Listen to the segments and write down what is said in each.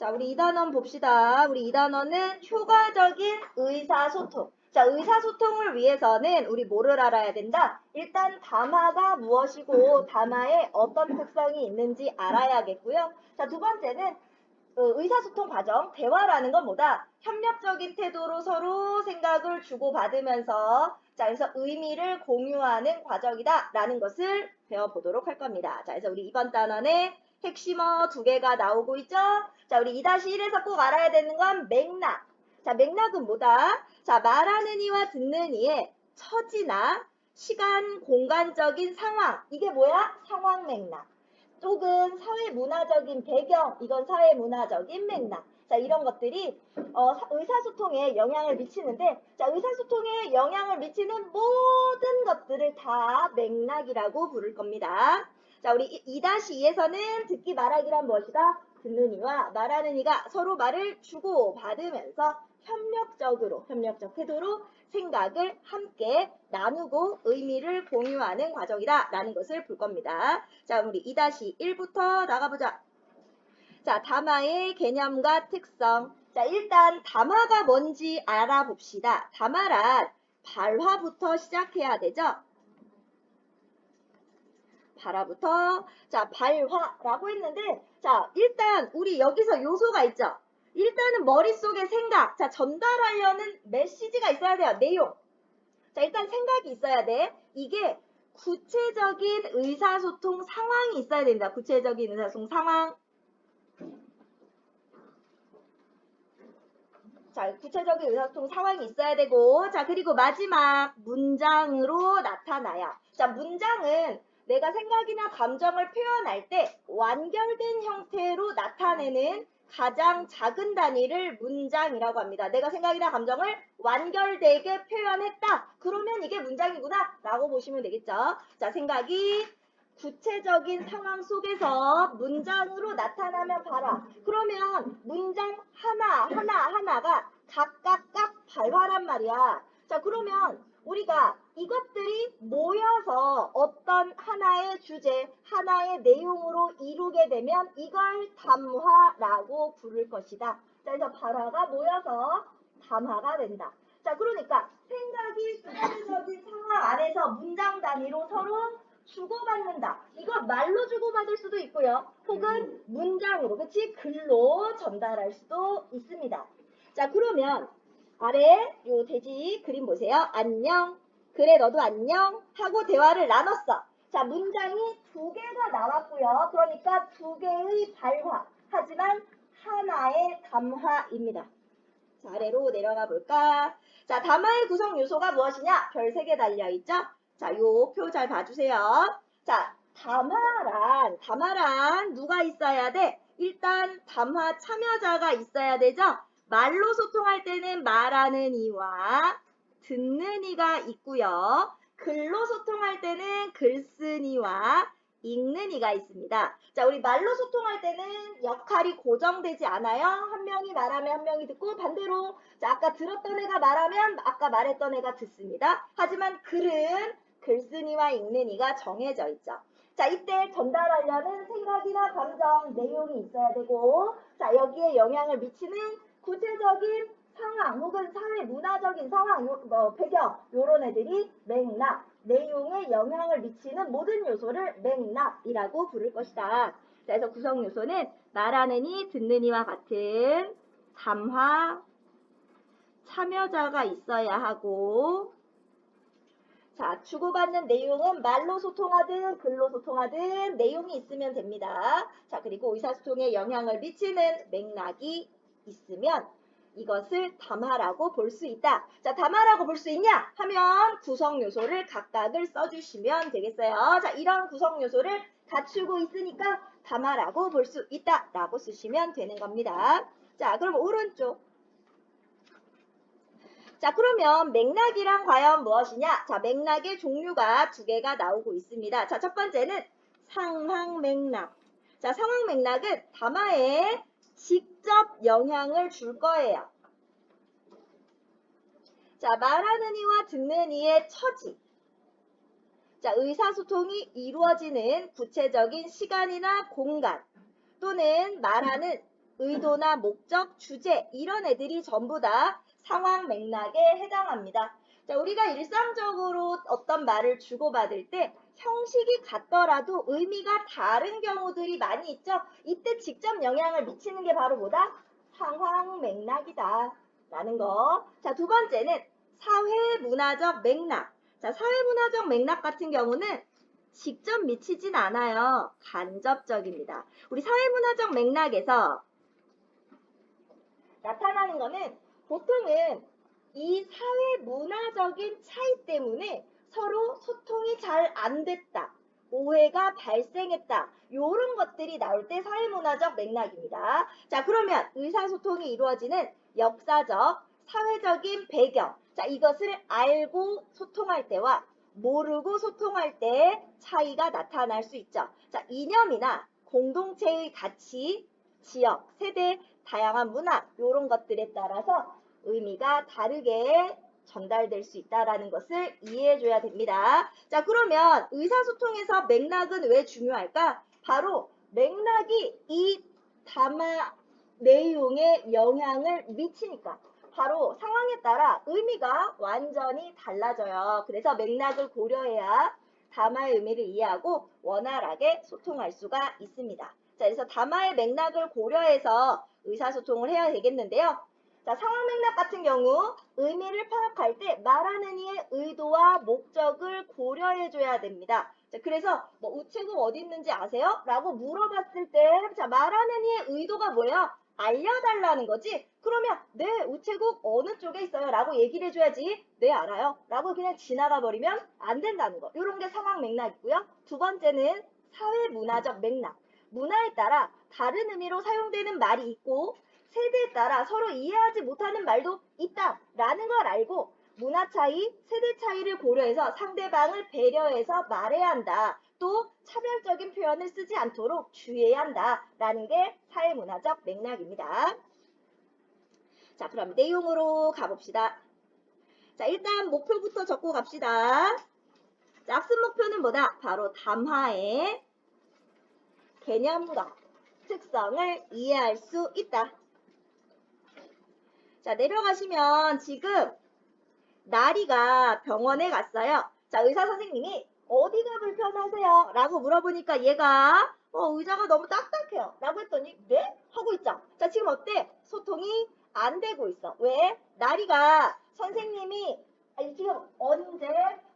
자, 우리 2단원 봅시다. 우리 2단원은 효과적인 의사소통. 자, 의사소통을 위해서는 우리 뭐를 알아야 된다? 일단 담화가 무엇이고 담화에 어떤 특성이 있는지 알아야겠고요. 자, 두 번째는 의사소통 과정, 대화라는 건 뭐다? 협력적인 태도로 서로 생각을 주고받으면서 자, 그래서 의미를 공유하는 과정이다 라는 것을 배워보도록 할 겁니다. 자, 그래서 우리 이번 단원에 핵심어 두 개가 나오고 있죠? 자, 우리 2-1에서 꼭 알아야 되는 건 맥락. 자, 맥락은 뭐다? 자, 말하는 이와 듣는 이의 처지나 시간, 공간적인 상황. 이게 뭐야? 상황 맥락. 혹은 사회문화적인 배경, 이건 사회문화적인 맥락. 자, 이런 것들이 의사소통에 영향을 미치는데, 자, 의사소통에 영향을 미치는 모든 것들을 다 맥락이라고 부를 겁니다. 자, 우리 2-2에서는 듣기 말하기란 무엇이다? 듣는 이와 말하는 이가 서로 말을 주고받으면서 협력적 태도로 생각을 함께 나누고 의미를 공유하는 과정이다 라는 것을 볼 겁니다. 자, 우리 2-1부터 나가보자. 자, 담화의 개념과 특성. 자, 일단 담화가 뭔지 알아봅시다. 담화란 발화부터 시작해야 되죠? 발화부터. 자, 발화라고 했는데, 자, 일단 우리 여기서 요소가 있죠? 일단은 머릿속에 생각. 자, 전달하려는 메시지가 있어야 돼요. 내용. 자, 일단 생각이 있어야 돼. 이게 구체적인 의사소통 상황이 있어야 됩니다. 구체적인 의사소통 상황. 자, 구체적인 의사소통 상황이 있어야 되고, 자, 그리고 마지막 문장으로 나타나야. 자, 문장은 내가 생각이나 감정을 표현할 때 완결된 형태로 나타내는 가장 작은 단위를 문장이라고 합니다. 내가 생각이나 감정을 완결되게 표현했다. 그러면 이게 문장이구나 라고 보시면 되겠죠. 자, 생각이 구체적인 상황 속에서 문장으로 나타나면 봐라. 그러면 문장 하나가 각각 발화란 말이야. 자, 그러면 우리가 이것들이 모여서 어떤 하나의 주제, 하나의 내용으로 이루게 되면 이걸 담화라고 부를 것이다. 자, 그래서 발화가 모여서 담화가 된다. 자, 그러니까 생각이 구체적인 상황 안에서 문장 단위로 서로 주고받는다. 이거 말로 주고받을 수도 있고요. 혹은 문장으로, 그치? 글로 전달할 수도 있습니다. 자, 그러면 아래 요 돼지 그림 보세요. 안녕. 그래, 너도 안녕. 하고 대화를 나눴어. 자, 문장이 두 개가 나왔고요. 그러니까 두 개의 발화. 하지만 하나의 담화입니다. 자, 아래로 내려가 볼까? 자, 담화의 구성 요소가 무엇이냐? 별 3개 달려있죠? 자, 요 표 잘 봐주세요. 자, 담화란 누가 있어야 돼? 일단 담화 참여자가 있어야 되죠? 말로 소통할 때는 말하는 이와 듣는 이가 있고요. 글로 소통할 때는 글 쓴 이와 읽는 이가 있습니다. 자, 우리 말로 소통할 때는 역할이 고정되지 않아요. 한 명이 말하면 한 명이 듣고 반대로 자, 아까 들었던 애가 말하면 아까 말했던 애가 듣습니다. 하지만 글은 글쓴 이와 읽는 이가 정해져 있죠. 자, 이때 전달하려는 생각이나 감정, 내용이 있어야 되고 자, 여기에 영향을 미치는 구체적인 상황 혹은 사회 문화적인 상황, 배경 요런 애들이 맥락, 내용에 영향을 미치는 모든 요소를 맥락이라고 부를 것이다. 자, 그래서 구성 요소는 말하는 이, 듣는 이와 같은 담화, 참여자가 있어야 하고 자, 주고받는 내용은 말로 소통하든 글로 소통하든 내용이 있으면 됩니다. 자, 그리고 의사소통에 영향을 미치는 맥락이 있으면 이것을 담화라고 볼 수 있다. 자, 담화라고 볼 수 있냐? 하면 구성 요소를 각각을 써주시면 되겠어요. 자, 이런 구성 요소를 갖추고 있으니까 담화라고 볼 수 있다. 라고 쓰시면 되는 겁니다. 자, 그럼 오른쪽. 자, 그러면 맥락이란 과연 무엇이냐? 자, 맥락의 종류가 2개가 나오고 있습니다. 자, 첫 번째는 상황 맥락. 자, 상황 맥락은 담화에 직접 영향을 줄 거예요. 자, 말하는 이와 듣는 이의 처지. 자, 의사소통이 이루어지는 구체적인 시간이나 공간 또는 말하는 의도나 목적, 주제 이런 애들이 전부 다 상황 맥락에 해당합니다. 자, 우리가 일상적으로 어떤 말을 주고받을 때 형식이 같더라도 의미가 다른 경우들이 많이 있죠. 이때 직접 영향을 미치는 게 바로 뭐다? 상황 맥락이다 라는 거. 자, 두 번째는 사회문화적 맥락. 자, 사회문화적 맥락 같은 경우는 직접 미치진 않아요. 간접적입니다. 우리 사회문화적 맥락에서 나타나는 거는 보통은 이 사회문화적인 차이 때문에 서로 소통이 잘 안 됐다. 오해가 발생했다. 이런 것들이 나올 때 사회문화적 맥락입니다. 자, 그러면 의사소통이 이루어지는 역사적, 사회적인 배경. 자, 이것을 알고 소통할 때와 모르고 소통할 때 차이가 나타날 수 있죠. 자, 이념이나 공동체의 가치, 지역, 세대, 다양한 문화 이런 것들에 따라서 의미가 다르게 전달될 수 있다는 것을 이해해 줘야 됩니다. 자, 그러면 의사소통에서 맥락은 왜 중요할까? 바로 맥락이 이 담화 내용에 영향을 미치니까. 바로 상황에 따라 의미가 완전히 달라져요. 그래서 맥락을 고려해야 담화의 의미를 이해하고 원활하게 소통할 수가 있습니다. 자, 그래서 담화의 맥락을 고려해서 의사소통을 해야 되겠는데요. 자, 상황 맥락 같은 경우 의미를 파악할 때 말하는 이의 의도와 목적을 고려해줘야 됩니다. 자, 그래서 뭐 우체국 어디 있는지 아세요? 라고 물어봤을 때 자, 말하는 이의 의도가 뭐예요? 알려달라는 거지. 그러면 네, 우체국 어느 쪽에 있어요? 라고 얘기를 해줘야지. 네, 알아요. 라고 그냥 지나가 버리면 안 된다는 거. 이런 게 상황 맥락이고요. 두 번째는 사회문화적 맥락. 문화에 따라 다른 의미로 사용되는 말이 있고 세대에 따라 서로 이해하지 못하는 말도 있다라는 걸 알고 문화 차이, 세대 차이를 고려해서 상대방을 배려해서 말해야 한다. 또 차별적인 표현을 쓰지 않도록 주의해야 한다라는 게 사회문화적 맥락입니다. 자, 그럼 내용으로 가봅시다. 자, 일단 목표부터 적고 갑시다. 자, 학습 목표는 뭐다? 바로 담화의 개념과 특성을 이해할 수 있다. 자, 내려가시면 지금 나리가 병원에 갔어요. 자, 의사 선생님이 어디가 불편하세요? 라고 물어보니까 얘가 의자가 너무 딱딱해요. 라고 했더니 네? 하고 있죠. 자, 지금 어때? 소통이 안 되고 있어. 왜? 나리가 선생님이 지금 언제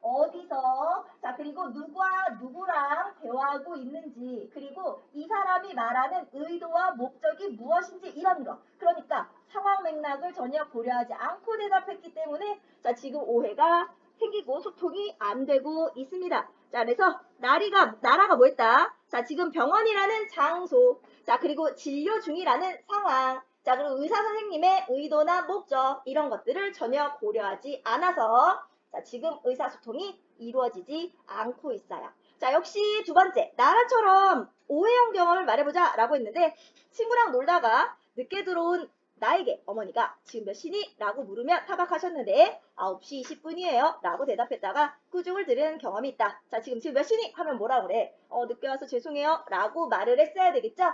어디서 자 그리고 누구와 누구랑 대화하고 있는지 그리고 이 사람이 말하는 의도와 목적이 무엇인지 이런 거. 그러니까 상황 맥락을 전혀 고려하지 않고 대답했기 때문에 자 지금 오해가 생기고 소통이 안 되고 있습니다. 자 그래서 나라가 뭐 했다? 자 지금 병원이라는 장소 자 그리고 진료 중이라는 상황 자 그리고 의사 선생님의 의도나 목적 이런 것들을 전혀 고려하지 않아서 자 지금 의사소통이 이루어지지 않고 있어요. 자 역시 두 번째 나라처럼 오해형 경험을 말해보자 라고 했는데 친구랑 놀다가 늦게 들어온 나에게 어머니가 지금 몇 시니? 라고 물으며 타박하셨는데 9시 20분이에요 라고 대답했다가 꾸중을 들은 경험이 있다. 자 지금 몇 시니? 하면 뭐라 그래? 늦게 와서 죄송해요 라고 말을 했어야 되겠죠?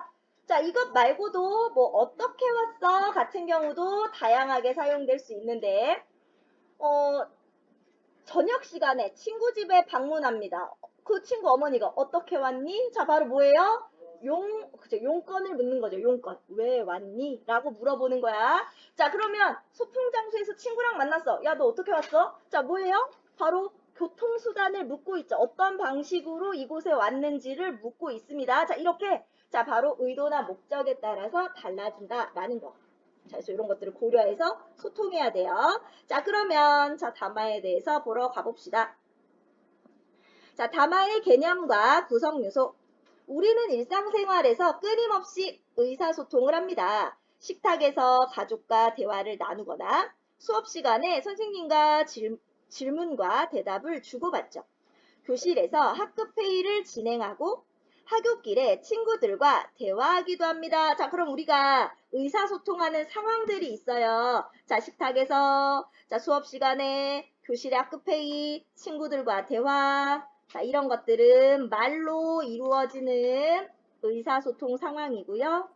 자 이것 말고도 뭐 어떻게 왔어? 같은 경우도 다양하게 사용될 수 있는데 저녁 시간에 친구 집에 방문합니다. 그 친구 어머니가 어떻게 왔니? 자 바로 뭐예요? 그죠? 용건을 묻는 거죠. 용건. 왜 왔니? 라고 물어보는 거야. 자, 그러면 소풍 장소에서 친구랑 만났어. 야, 너 어떻게 왔어? 자, 뭐예요? 바로 교통수단을 묻고 있죠. 어떤 방식으로 이곳에 왔는지를 묻고 있습니다. 자, 이렇게. 자, 바로 의도나 목적에 따라서 달라진다라는 거. 자, 그래서 이런 것들을 고려해서 소통해야 돼요. 자, 그러면 담화에 대해서 보러 가봅시다. 자, 담화의 개념과 구성 요소. 우리는 일상생활에서 끊임없이 의사소통을 합니다. 식탁에서 가족과 대화를 나누거나 수업 시간에 선생님과 질문과 대답을 주고받죠. 교실에서 학급 회의를 진행하고 학교길에 친구들과 대화하기도 합니다. 자, 그럼 우리가 의사소통하는 상황들이 있어요. 자, 식탁에서, 자, 수업 시간에, 교실의 학급 회의, 친구들과 대화, 자, 이런 것들은 말로 이루어지는 의사소통 상황이고요.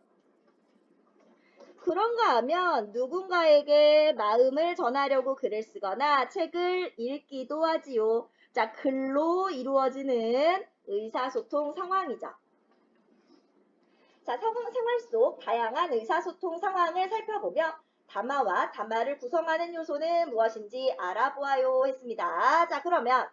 그런가 하면 누군가에게 마음을 전하려고 글을 쓰거나 책을 읽기도 하지요. 자, 글로 이루어지는 의사소통 상황이죠. 자, 생활 속 다양한 의사소통 상황을 살펴보며 담화와 담화를 구성하는 요소는 무엇인지 알아보아요 했습니다. 자, 그러면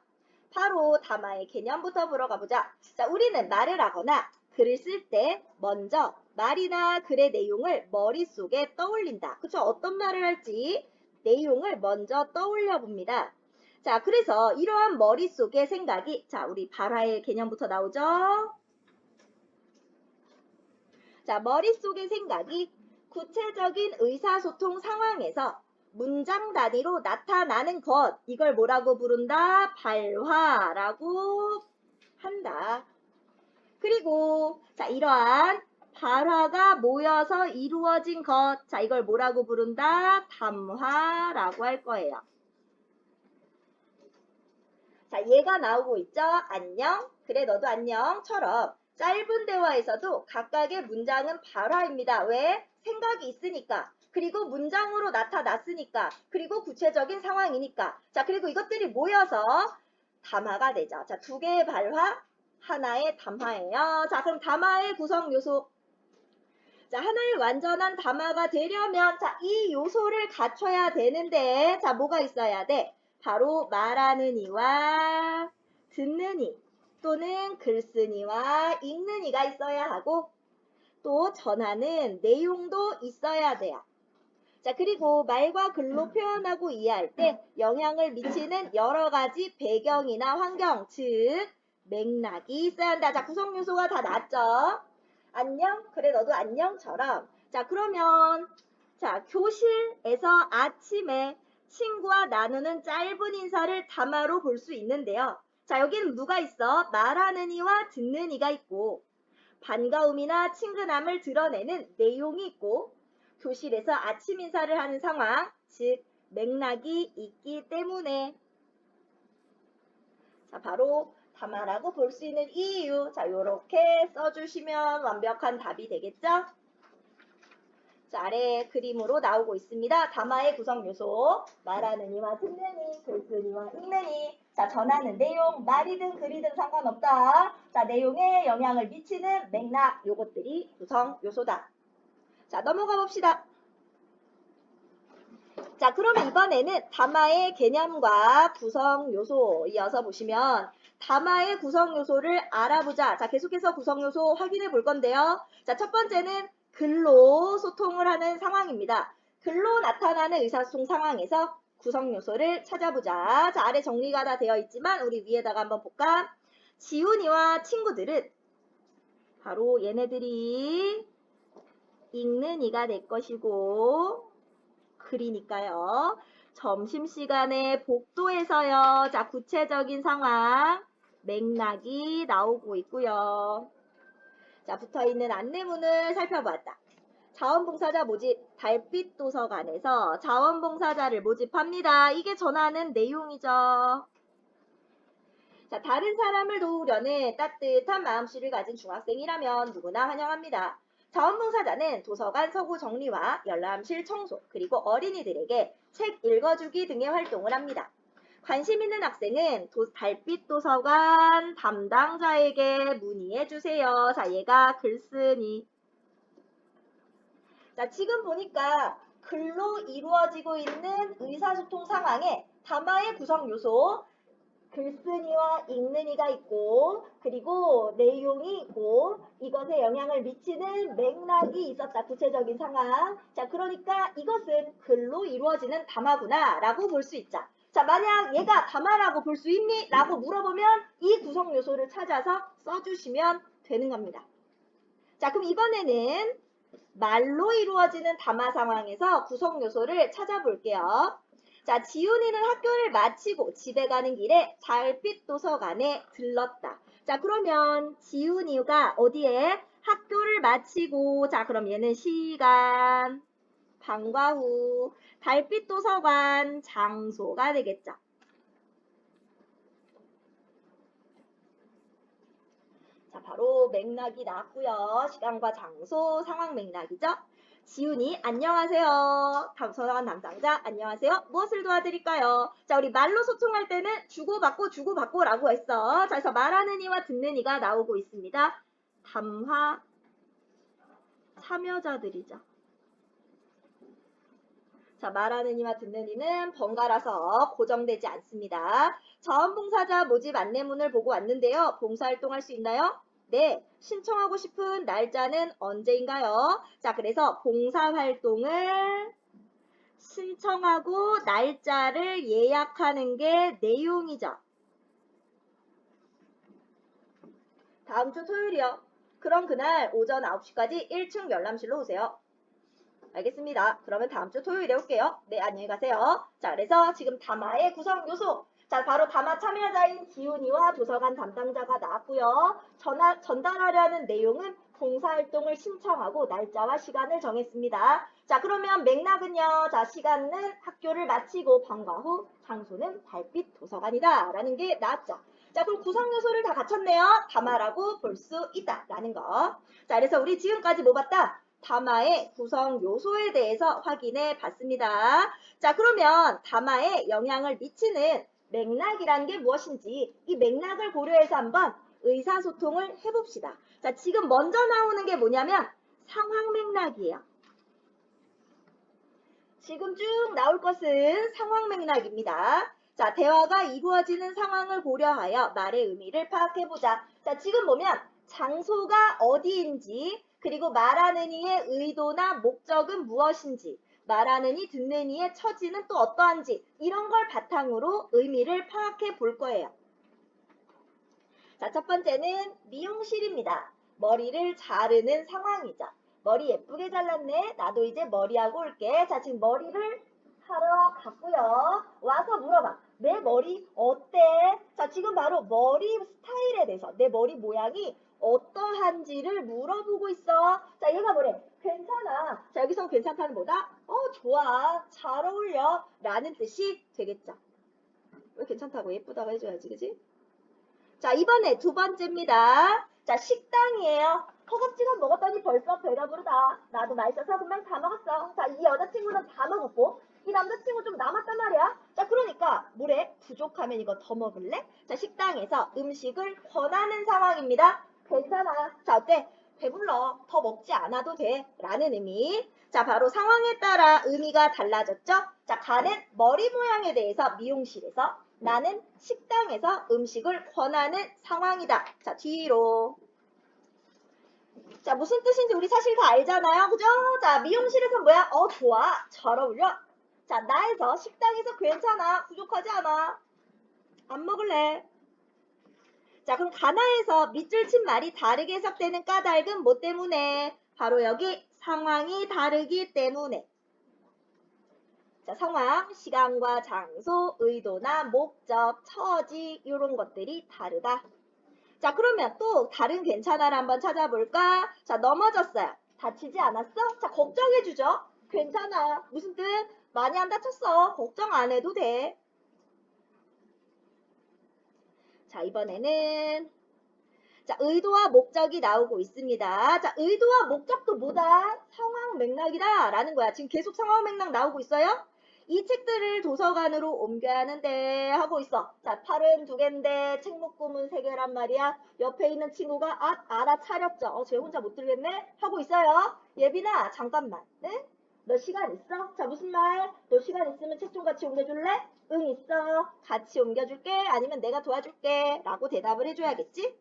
바로 담화의 개념부터 물어가 보자. 자, 우리는 말을 하거나 글을 쓸 때 먼저 말이나 글의 내용을 머릿속에 떠올린다. 그쵸? 어떤 말을 할지 내용을 먼저 떠올려 봅니다. 자, 그래서 이러한 머릿속의 생각이, 자, 우리 발화의 개념부터 나오죠? 자, 머릿속의 생각이 구체적인 의사소통 상황에서 문장 단위로 나타나는 것, 이걸 뭐라고 부른다? 발화라고 한다. 그리고 자, 이러한 발화가 모여서 이루어진 것, 자, 이걸 뭐라고 부른다? 담화라고 할 거예요. 자, 얘가 나오고 있죠? 안녕, 그래 너도 안녕처럼 짧은 대화에서도 각각의 문장은 발화입니다. 왜? 생각이 있으니까. 그리고 문장으로 나타났으니까. 그리고 구체적인 상황이니까. 자, 그리고 이것들이 모여서 담화가 되죠. 자, 두 개의 발화, 하나의 담화예요. 자, 그럼 담화의 구성 요소. 자, 하나의 완전한 담화가 되려면, 자, 이 요소를 갖춰야 되는데, 자, 뭐가 있어야 돼? 바로 말하는 이와 듣는 이, 또는 글쓴 이와 읽는 이가 있어야 하고, 또 전하는 내용도 있어야 돼요. 자, 그리고 말과 글로 표현하고 이해할 때 영향을 미치는 여러 가지 배경이나 환경, 즉 맥락이 있어야 한다. 자, 구성 요소가 다 나왔죠? 안녕, 그래 너도 안녕처럼. 자, 그러면 자, 교실에서 아침에 친구와 나누는 짧은 인사를 담화로 볼 수 있는데요. 자, 여기는 누가 있어? 말하는 이와 듣는 이가 있고, 반가움이나 친근함을 드러내는 내용이 있고, 교실에서 아침 인사를 하는 상황, 즉 맥락이 있기 때문에, 자, 바로 담화라고 볼 수 있는 이유. 자, 요렇게 써주시면 완벽한 답이 되겠죠? 자, 아래 그림으로 나오고 있습니다. 담화의 구성 요소, 말하는 이와 듣는 이, 글쓰는 이와 읽는 이. 자, 전하는 내용, 말이든 글이든 상관없다. 자, 내용에 영향을 미치는 맥락, 요것들이 구성 요소다. 자, 넘어가 봅시다. 자, 그러면 이번에는 담화의 개념과 구성 요소 이어서 보시면 담화의 구성 요소를 알아보자. 자, 계속해서 구성 요소 확인해 볼 건데요. 자, 첫 번째는 글로 소통을 하는 상황입니다. 글로 나타나는 의사소통 상황에서 구성 요소를 찾아보자. 자, 아래 정리가 다 되어 있지만 우리 위에다가 한번 볼까? 지훈이와 친구들은 바로 얘네들이 읽는 이가 될 것이고, 글이니까요. 점심시간에 복도에서요. 자, 구체적인 상황, 맥락이 나오고 있고요. 자, 붙어있는 안내문을 살펴보았다. 자원봉사자 모집, 달빛 도서관에서 자원봉사자를 모집합니다. 이게 전하는 내용이죠. 자, 다른 사람을 도우려는 따뜻한 마음씨를 가진 중학생이라면 누구나 환영합니다. 자원봉사자는 도서관 서구 정리와 열람실 청소, 그리고 어린이들에게 책 읽어주기 등의 활동을 합니다. 관심 있는 학생은 달빛 도서관 담당자에게 문의해주세요. 자, 얘가 글쓴이. 자, 지금 보니까 글로 이루어지고 있는 의사소통 상황에 담화의 구성 요소, 글쓴이와 읽는이가 있고, 그리고 내용이 있고, 이것에 영향을 미치는 맥락이 있었다. 구체적인 상황. 자, 그러니까 이것은 글로 이루어지는 담화구나 라고 볼 수 있죠. 자, 만약 얘가 담화라고 볼 수 있니? 라고 물어보면 이 구성 요소를 찾아서 써주시면 되는 겁니다. 자, 그럼 이번에는 말로 이루어지는 담화 상황에서 구성 요소를 찾아볼게요. 자, 지훈이는 학교를 마치고 집에 가는 길에 달빛 도서관에 들렀다. 자, 그러면 지훈이가 어디에? 학교를 마치고, 자, 그럼 얘는 시간, 방과 후, 달빛 도서관 장소가 되겠죠. 자, 바로 맥락이 나왔고요. 시간과 장소, 상황 맥락이죠. 지훈이 안녕하세요. 도서관 담당자 안녕하세요. 무엇을 도와드릴까요? 자, 우리 말로 소통할 때는 주고받고라고 했어. 자, 그래서 말하는 이와 듣는 이가 나오고 있습니다. 담화 참여자들이죠. 자, 말하는 이와 듣는 이는 번갈아서 고정되지 않습니다. 자원봉사자 모집 안내문을 보고 왔는데요. 봉사활동할 수 있나요? 네, 신청하고 싶은 날짜는 언제인가요? 자, 그래서 봉사활동을 신청하고 날짜를 예약하는 게 내용이죠. 다음 주 토요일이요. 그럼 그날 오전 9시까지 1층 열람실로 오세요. 알겠습니다. 그러면 다음 주 토요일에 올게요. 네, 안녕히 가세요. 자, 그래서 지금 담화의 구성 요소. 자, 바로 담화 참여자인 지훈이와 도서관 담당자가 나왔고요. 전달하려는 내용은 봉사활동을 신청하고 날짜와 시간을 정했습니다. 자, 그러면 맥락은요. 자, 시간은 학교를 마치고 방과 후, 장소는 달빛 도서관이다. 라는 게 나왔죠. 자, 그럼 구성 요소를 다 갖췄네요. 담화라고 볼 수 있다. 라는 거. 자, 그래서 우리 지금까지 뭐 봤다? 담화의 구성 요소에 대해서 확인해 봤습니다. 자, 그러면 담화에 영향을 미치는 맥락이라는 게 무엇인지 이 맥락을 고려해서 한번 의사소통을 해봅시다. 자, 지금 먼저 나오는 게 뭐냐면 상황 맥락이에요. 지금 쭉 나올 것은 상황 맥락입니다. 자, 대화가 이루어지는 상황을 고려하여 말의 의미를 파악해보자. 자, 지금 보면 장소가 어디인지 그리고 말하는 이의 의도나 목적은 무엇인지 말하는 이 듣는 이의 처지는 또 어떠한지 이런 걸 바탕으로 의미를 파악해 볼 거예요. 자, 첫 번째는 미용실입니다. 머리를 자르는 상황이죠. 머리 예쁘게 잘랐네. 나도 이제 머리하고 올게. 자, 지금 머리를 하러 갔고요. 와서 물어봐. 내 머리 어때? 자, 지금 바로 머리 스타일에 대해서 내 머리 모양이 어떠한지를 물어보고 있어. 자, 얘가 뭐래? 괜찮아. 자, 여기서 괜찮다는 보다 좋아. 잘 어울려. 라는 뜻이 되겠죠. 왜 괜찮다고 예쁘다고 해줘야지, 그지? 자, 이번에 두 번째입니다. 자, 식당이에요. 허겁지겁 먹었더니 벌써 배가 부르다. 나도 맛있어서 금방 다 먹었어. 자, 이 여자친구는 다 먹었고 이 남자친구 좀 남았단 말이야. 자, 그러니까 물에 부족하면 이거 더 먹을래? 자, 식당에서 음식을 권하는 상황입니다. 괜찮아. 자, 어때? 배불러. 더 먹지 않아도 돼. 라는 의미. 자, 바로 상황에 따라 의미가 달라졌죠? 자, 가는 머리 모양에 대해서 미용실에서 나는 식당에서 음식을 권하는 상황이다. 자, 뒤로. 자, 무슨 뜻인지 우리 사실 다 알잖아요. 그죠? 자, 미용실에서 뭐야? 좋아. 잘 어울려. 자, 나에서 식당에서 괜찮아. 부족하지 않아. 안 먹을래. 자, 그럼 가나에서 밑줄 친 말이 다르게 해석되는 까닭은 뭐 때문에? 바로 여기 상황이 다르기 때문에. 자, 상황, 시간과 장소, 의도나 목적, 처지 이런 것들이 다르다. 자, 그러면 또 다른 괜찮아를 한번 찾아볼까? 자, 넘어졌어요. 다치지 않았어? 자, 걱정해주죠. 괜찮아. 무슨 뜻? 많이 안 다쳤어. 걱정 안 해도 돼. 자, 이번에는 자, 의도와 목적이 나오고 있습니다. 자, 의도와 목적도 뭐다? 상황 맥락이다 라는 거야. 지금 계속 상황 맥락 나오고 있어요? 이 책들을 도서관으로 옮겨야 하는데 하고 있어. 자, 팔은 2개인데 책 묶음은 3개란 말이야. 옆에 있는 친구가 알아차렸죠. 쟤 혼자 못 들겠네? 하고 있어요. 예빈아, 잠깐만. 응? 너 시간 있어? 자, 무슨 말? 너 시간 있으면 책 좀 같이 옮겨줄래? 응, 있어. 같이 옮겨줄게. 아니면 내가 도와줄게. 라고 대답을 해줘야겠지?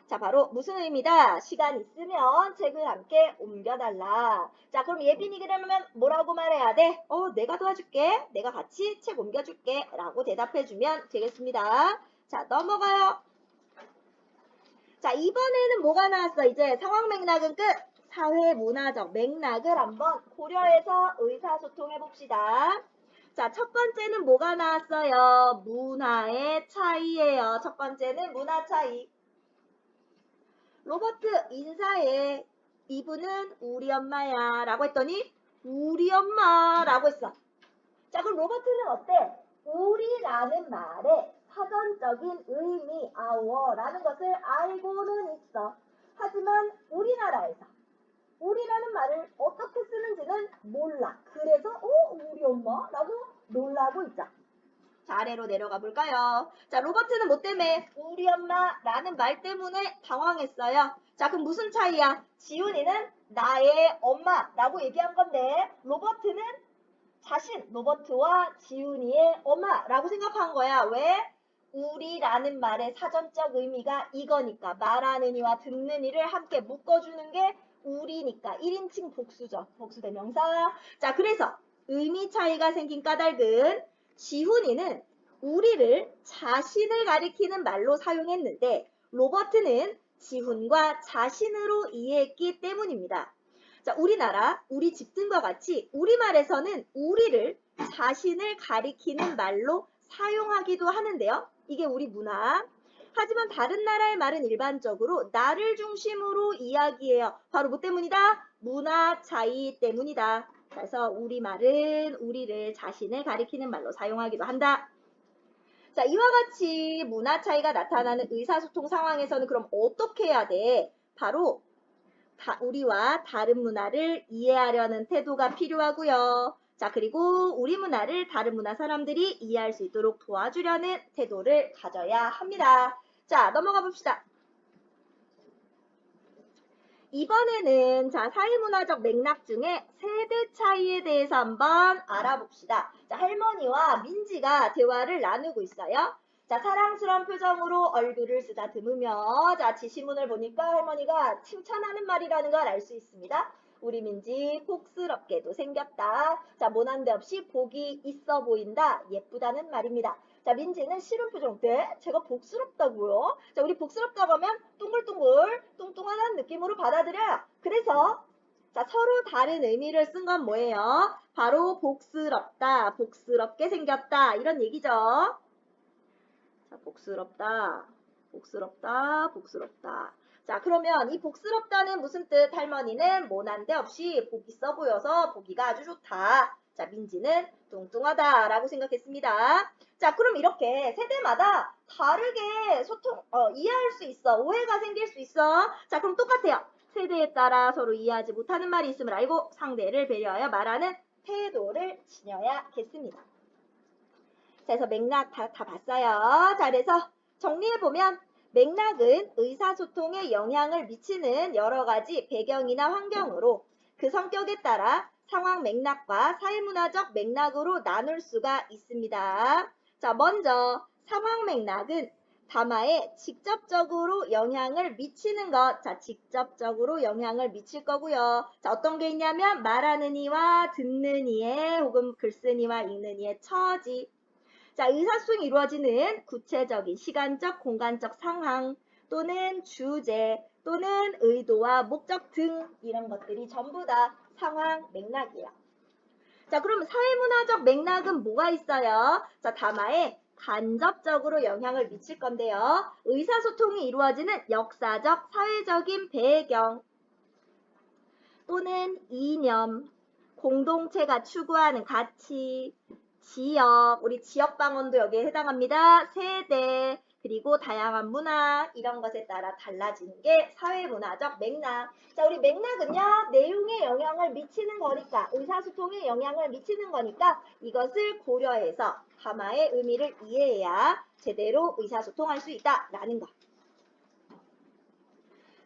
자, 바로 무슨 의미다? 시간 있으면 책을 함께 옮겨달라. 자, 그럼 예빈이 그러면 뭐라고 말해야 돼? 내가 도와줄게. 내가 같이 책 옮겨줄게. 라고 대답해주면 되겠습니다. 자, 넘어가요. 자, 이번에는 뭐가 나왔어? 이제 상황 맥락은 끝. 사회 문화적 맥락을 한번 고려해서 의사소통해 봅시다. 자, 첫 번째는 뭐가 나왔어요? 문화의 차이예요. 첫 번째는 문화 차이. 로버트 인사해. 이분은 우리 엄마야 라고 했더니 우리 엄마라고 했어. 자, 그럼 로버트는 어때? 우리라는 말에 사전적인 의미, our라는 것을 알고는 있어. 하지만 우리나라에서 우리라는 말을 어떻게 쓰는지는 몰라. 그래서 우리 엄마? 라고 놀라고 있죠. 자, 아래로 내려가 볼까요? 자, 로버트는 뭐 때문에? 우리 엄마라는 말 때문에 당황했어요. 자, 그럼 무슨 차이야? 지훈이는 나의 엄마라고 얘기한 건데 로버트는 로버트와 지훈이의 엄마라고 생각한 거야. 왜? 우리라는 말의 사전적 의미가 이거니까. 말하는 이와 듣는 이를 함께 묶어주는 게 우리니까. 1인칭 복수죠. 복수대명사. 자, 그래서 의미 차이가 생긴 까닭은 지훈이는 우리를 자신을 가리키는 말로 사용했는데 로버트는 지훈과 자신으로 이해했기 때문입니다. 자, 우리나라, 우리 집 등과 같이 우리말에서는 우리를 자신을 가리키는 말로 사용하기도 하는데요. 이게 우리 문화. 하지만 다른 나라의 말은 일반적으로 나를 중심으로 이야기해요. 바로 뭐 때문이다? 문화 차이 때문이다. 그래서 우리말은 우리를 자신을 가리키는 말로 사용하기도 한다. 자, 이와 같이 문화 차이가 나타나는 의사소통 상황에서는 그럼 어떻게 해야 돼? 바로 우리와 다른 문화를 이해하려는 태도가 필요하고요. 자, 그리고 우리 문화를 다른 문화 사람들이 이해할 수 있도록 도와주려는 태도를 가져야 합니다. 자, 넘어가 봅시다. 이번에는 사회문화적 맥락 중에 세대 차이에 대해서 한번 알아봅시다. 자, 할머니와 민지가 대화를 나누고 있어요. 자, 사랑스러운 표정으로 얼굴을 쓰다듬으며 지시문을 보니까 할머니가 칭찬하는 말이라는 걸 알 수 있습니다. 우리 민지 복스럽게도 생겼다. 자, 모난데 없이 복이 있어 보인다. 예쁘다는 말입니다. 자, 민지는 싫은 표정 때 제가 복스럽다고요? 자, 우리 복스럽다고 하면 둥글둥글 뚱뚱한 느낌으로 받아들여요. 그래서 서로 다른 의미를 쓴 건 뭐예요? 바로 복스럽다, 복스럽게 생겼다 이런 얘기죠. 자, 복스럽다, 복스럽다, 복스럽다. 자, 그러면 이 복스럽다는 무슨 뜻? 할머니는 모난데 없이 복 있어 보여서 보기가 아주 좋다. 자, 민지는 뚱뚱하다 라고 생각했습니다. 자, 그럼 이렇게 세대마다 다르게 이해할 수 있어. 오해가 생길 수 있어. 자, 그럼 똑같아요. 세대에 따라 서로 이해하지 못하는 말이 있음을 알고 상대를 배려하여 말하는 태도를 지녀야겠습니다. 자, 그래서 맥락 다 봤어요. 자, 그래서 정리해보면 맥락은 의사소통에 영향을 미치는 여러 가지 배경이나 환경으로 그 성격에 따라 상황 맥락과 사회문화적 맥락으로 나눌 수가 있습니다. 자, 먼저 상황 맥락은 담화에 직접적으로 영향을 미치는 것. 자, 직접적으로 영향을 미칠 거고요. 자, 어떤 게 있냐면 말하는 이와 듣는 이의 혹은 글쓴 이와 읽는 이의 처지. 자, 의사소통이 이루어지는 구체적인 시간적, 공간적 상황 또는 주제 또는 의도와 목적 등 이런 것들이 전부 다 상황 맥락이에요. 자, 그럼 사회문화적 맥락은 뭐가 있어요? 자, 담화에 간접적으로 영향을 미칠 건데요. 의사소통이 이루어지는 역사적, 사회적인 배경 또는 이념, 공동체가 추구하는 가치, 지역, 우리 지역방언도 여기에 해당합니다. 세대, 그리고 다양한 문화, 이런 것에 따라 달라지는 게 사회문화적 맥락. 자, 우리 맥락은요, 내용에 영향을 미치는 거니까, 의사소통에 영향을 미치는 거니까 이것을 고려해서 담화의 의미를 이해해야 제대로 의사소통할 수 있다라는 거.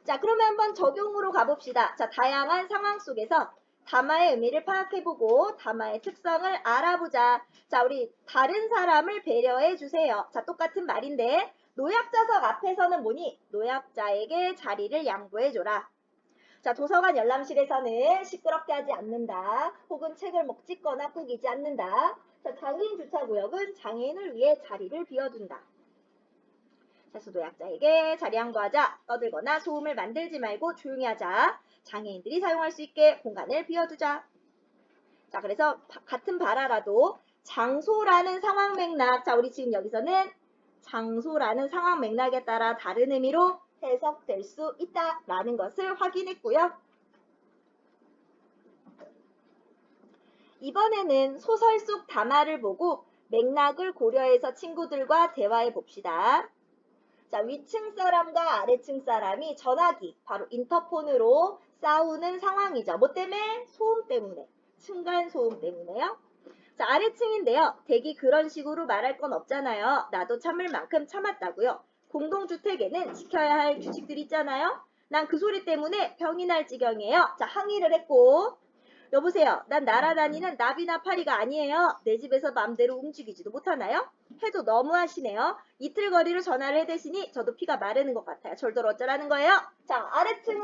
자, 그러면 한번 적용으로 가봅시다. 자, 다양한 상황 속에서 담화의 의미를 파악해보고 담화의 특성을 알아보자. 자, 우리 다른 사람을 배려해 주세요. 자, 똑같은 말인데 노약자석 앞에서는 뭐니? 노약자에게 자리를 양보해줘라. 자, 도서관 열람실에서는 시끄럽게 하지 않는다. 혹은 책을 찍거나 꾸기지 않는다. 자, 장애인 주차구역은 장애인을 위해 자리를 비워둔다. 자, 노약자에게 자리 양보하자. 떠들거나 소음을 만들지 말고 조용히 하자. 장애인들이 사용할 수 있게 공간을 비워두자. 자, 그래서 같은 발화라도 장소라는 상황 맥락. 자, 우리 지금 여기서는 장소라는 상황 맥락에 따라 다른 의미로 해석될 수 있다라는 것을 확인했고요. 이번에는 소설 속 담화를 보고 맥락을 고려해서 친구들과 대화해 봅시다. 자, 위층 사람과 아래층 사람이 전화기, 바로 인터폰으로 싸우는 상황이죠. 뭐 때문에? 소음 때문에. 층간 소음 때문에요. 자, 아래층인데요. 대기 그런 식으로 말할 건 없잖아요. 나도 참을 만큼 참았다고요. 공동주택에는 지켜야 할 규칙들이 있잖아요. 난 그 소리 때문에 병이 날 지경이에요. 자, 항의를 했고, 여보세요. 난 날아다니는 나비나 파리가 아니에요. 내 집에서 맘대로 움직이지도 못하나요? 해도 너무하시네요. 이틀거리로 전화를 해대시니 저도 피가 마르는 것 같아요. 절들 어쩌라는 거예요? 자, 아래층은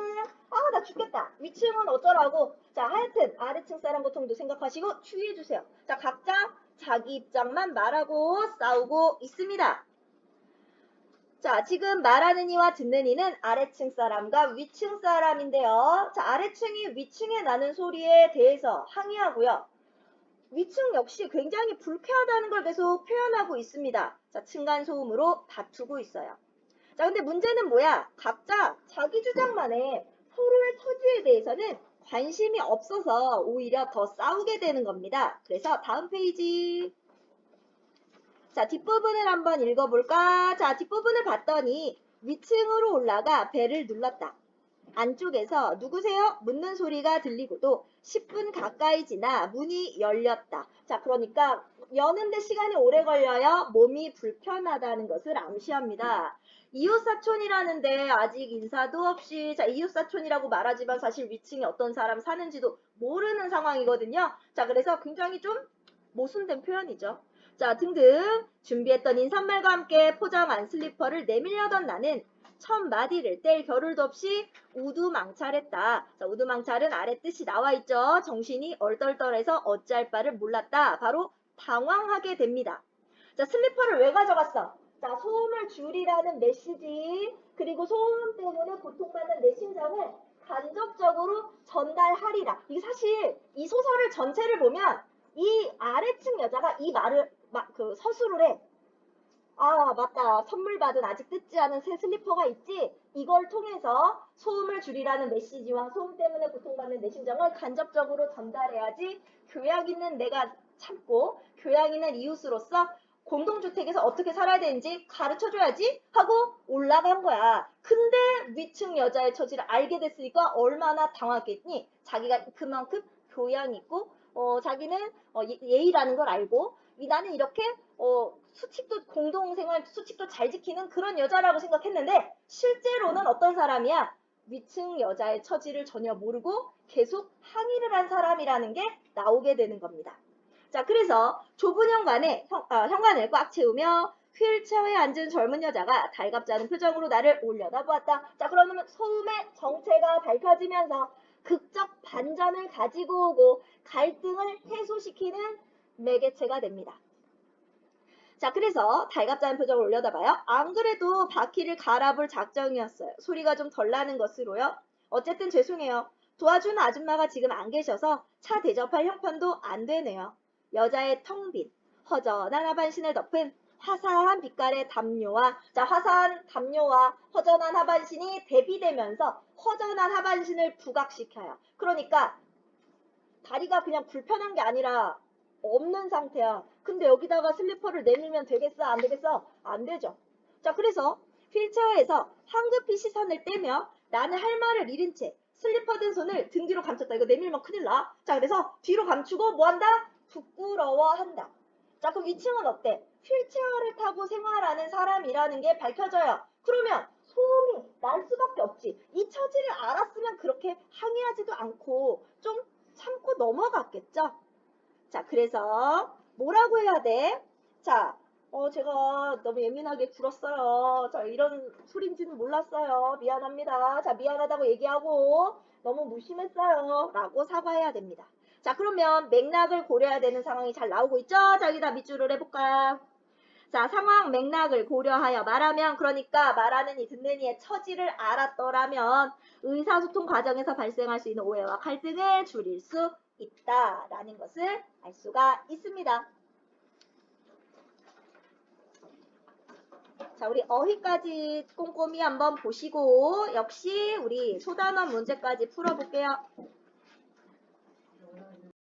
나 죽겠다. 위층은 어쩌라고? 자, 하여튼 아래층 사람 고통도 생각하시고 추이해주세요. 자, 각자 자기 입장만 말하고 싸우고 있습니다. 자, 지금 말하는 이와 듣는 이는 아래층 사람과 위층 사람인데요. 자, 아래층이 위층에 나는 소리에 대해서 항의하고요. 위층 역시 굉장히 불쾌하다는 걸 계속 표현하고 있습니다. 자, 층간소음으로 다투고 있어요. 자, 근데 문제는 뭐야? 각자 자기 주장만 해. 서로의 처지에 대해서는 관심이 없어서 오히려 더 싸우게 되는 겁니다. 그래서 다음 페이지. 자, 뒷부분을 한번 읽어볼까? 자, 뒷부분을 봤더니 위층으로 올라가 벨을 눌렀다. 안쪽에서 누구세요? 묻는 소리가 들리고도 10분 가까이 지나 문이 열렸다. 자, 그러니까 여는데 시간이 오래 걸려요. 몸이 불편하다는 것을 암시합니다. 이웃사촌이라는데 아직 인사도 없이, 자, 이웃사촌이라고 말하지만 사실 위층에 어떤 사람 사는지도 모르는 상황이거든요. 자, 그래서 굉장히 좀 모순된 표현이죠. 자, 등등 준비했던 인사말과 함께 포장한 슬리퍼를 내밀려던 나는 첫 마디를 뗄 겨를도 없이 우두망찰했다. 자, 우두망찰은 아래 뜻이 나와 있죠. 정신이 얼떨떨해서 어찌할 바를 몰랐다. 바로 당황하게 됩니다. 자, 슬리퍼를 왜 가져갔어? 자, 소음을 줄이라는 메시지, 그리고 소음 때문에 고통받는 내 심정을 간접적으로 전달하리라. 이게 사실 이 소설을 전체를 보면 이 아래층 여자가 이 말을 서술을 해. 아, 맞다. 선물 받은 아직 뜯지 않은 새 슬리퍼가 있지? 이걸 통해서 소음을 줄이라는 메시지와 소음 때문에 고통받는 내 심정을 간접적으로 전달해야지 교양 있는 내가 참고 교양 있는 이웃으로서 공동주택에서 어떻게 살아야 되는지 가르쳐줘야지 하고 올라간 거야. 근데 위층 여자의 처지를 알게 됐으니까 얼마나 당황했겠니? 자기가 그만큼 교양 있고 자기는 예의라는 걸 알고 나는 이렇게 수칙도 공동생활 수칙도 잘 지키는 그런 여자라고 생각했는데 실제로는 어떤 사람이야? 위층 여자의 처지를 전혀 모르고 계속 항의를 한 사람이라는 게 나오게 되는 겁니다. 자, 그래서 좁은 현관에 현관을 꽉 채우며 휠체어에 앉은 젊은 여자가 달갑지 않은 표정으로 나를 올려다보았다. 자, 그러면 소음의 정체가 밝혀지면서 극적 반전을 가지고 오고 갈등을 해소시키는 매개체가 됩니다. 자, 그래서 달갑지 않은 표정을 올려다봐요. 안 그래도 바퀴를 갈아볼 작정이었어요. 소리가 좀 덜 나는 것으로요. 어쨌든 죄송해요. 도와주는 아줌마가 지금 안 계셔서 차 대접할 형편도 안 되네요. 여자의 텅 빈 허전한 하반신을 덮은 화사한 빛깔의 담요와 화사한 담요와 허전한 하반신이 대비되면서 허전한 하반신을 부각시켜요. 그러니까 다리가 그냥 불편한 게 아니라 없는 상태야. 근데 여기다가 슬리퍼를 내밀면 되겠어? 안 되겠어? 안 되죠. 자, 그래서 휠체어에서 황급히 시선을 떼며 나는 할 말을 잃은 채 슬리퍼 든 손을 등 뒤로 감췄다. 이거 내밀면 큰일 나. 자, 그래서 뒤로 감추고 뭐 한다? 부끄러워한다. 자, 그럼 위층은 어때? 휠체어를 타고 생활하는 사람이라는 게 밝혀져요. 그러면 소음이 날 수밖에 없지. 이 처지를 알았으면 그렇게 항의하지도 않고 좀 참고 넘어갔겠죠? 자, 그래서 뭐라고 해야 돼? 자, 제가 너무 예민하게 굴었어요. 자, 이런 소린지는 몰랐어요. 미안합니다. 자, 미안하다고 얘기하고 너무 무심했어요. 라고 사과해야 됩니다. 자, 그러면 맥락을 고려해야 되는 상황이 잘 나오고 있죠? 자, 여기다 밑줄을 해볼까? 자, 상황 맥락을 고려하여 말하면, 그러니까 말하는 이 듣는 이의 처지를 알았더라면 의사소통 과정에서 발생할 수 있는 오해와 갈등을 줄일 수 있다라는 것을 알 수가 있습니다. 자, 우리 어휘까지 꼼꼼히 한번 보시고 역시 우리 소단원 문제까지 풀어볼게요.